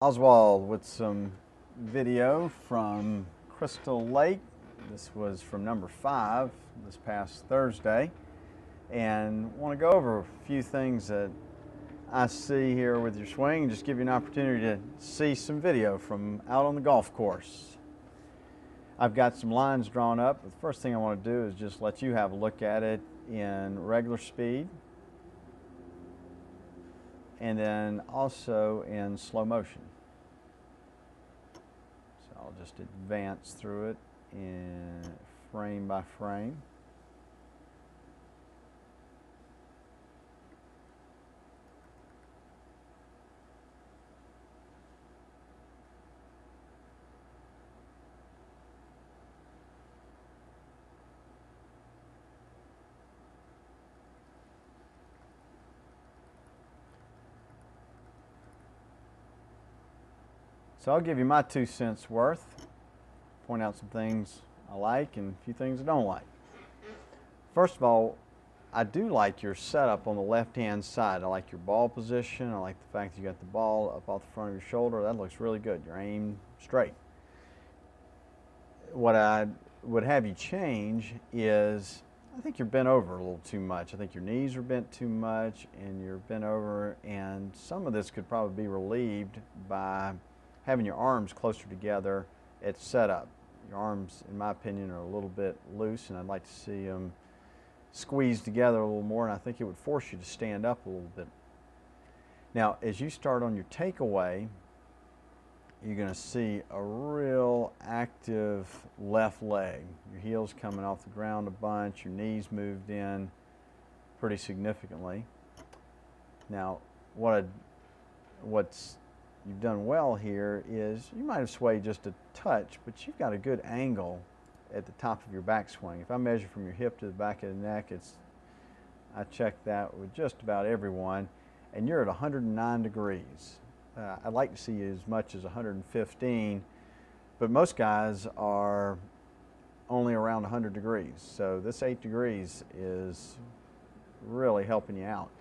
Oswald with some video from Crystal Lake. This was from number 5 this past Thursday, and want to go over a few things that I see here with your swing and just give you an opportunity to see some video from out on the golf course. I've got some lines drawn up, but the first thing I want to do is just let you have a look at it in regular speed and then also in slow motion. So I'll just advance through it in frame by frame. So I'll give you my 2 cents worth, point out some things I like and a few things I don't like. First of all, I do like your setup on the left-hand side. I like your ball position. I like the fact that you got the ball up off the front of your shoulder. That looks really good. You're aimed straight. What I would have you change is I think you're bent over a little too much. I think your knees are bent too much and you're bent over, and some of this could probably be relieved by having your arms closer together at setup. Your arms, in my opinion, are a little bit loose, and I'd like to see them squeezed together a little more, and I think it would force you to stand up a little bit. Now, as you start on your takeaway, you're going to see a real active left leg. Your heel's coming off the ground a bunch, your knees moved in pretty significantly. Now, what's you've done well here is you might have swayed just a touch, but you've got a good angle at the top of your backswing. If I measure from your hip to the back of the neck, I checked that with just about everyone, and you're at 109 degrees. I'd like to see you as much as 115, but most guys are only around 100 degrees. So this 8 degrees is really helping you out.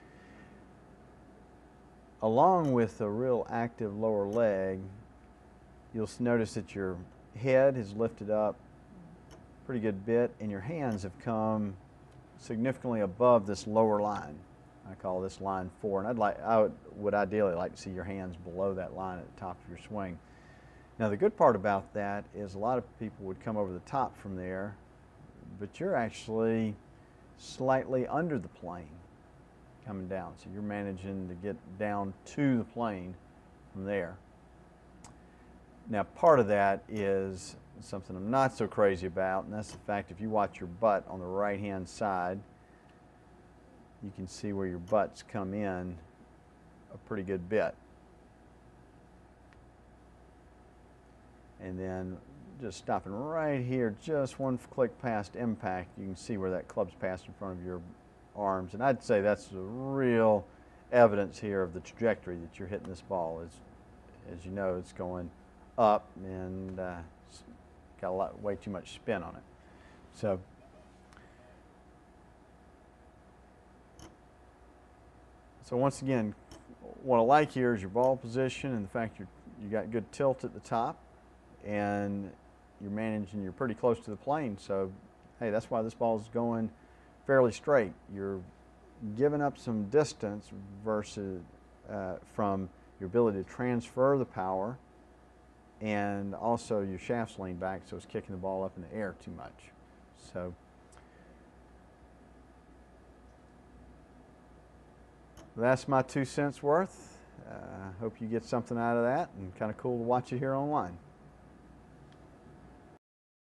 Along with a real active lower leg, you'll notice that your head has lifted up a pretty good bit and your hands have come significantly above this lower line. I call this line 4, and I would ideally like to see your hands below that line at the top of your swing. Now, the good part about that is a lot of people would come over the top from there, but you're actually slightly under the plane coming down, so you're managing to get down to the plane from there. Now, part of that is something I'm not so crazy about, and that's the fact if you watch your butt on the right hand side, you can see where your butts come in a pretty good bit. And then just stopping right here, just one click past impact, you can see where that club's passed in front of your arms, and I'd say that's the real evidence here of the trajectory that you're hitting this ball. As you know, it's going up and got way too much spin on it. So once again, what I like here is your ball position and the fact you got good tilt at the top, and you're pretty close to the plane. So hey, that's why this ball is going fairly straight. You're giving up some distance versus from your ability to transfer the power, and also your shaft's leaned back, so it's kicking the ball up in the air too much. So that's my 2 cents worth. Hope you get something out of that, and kind of cool to watch it here online.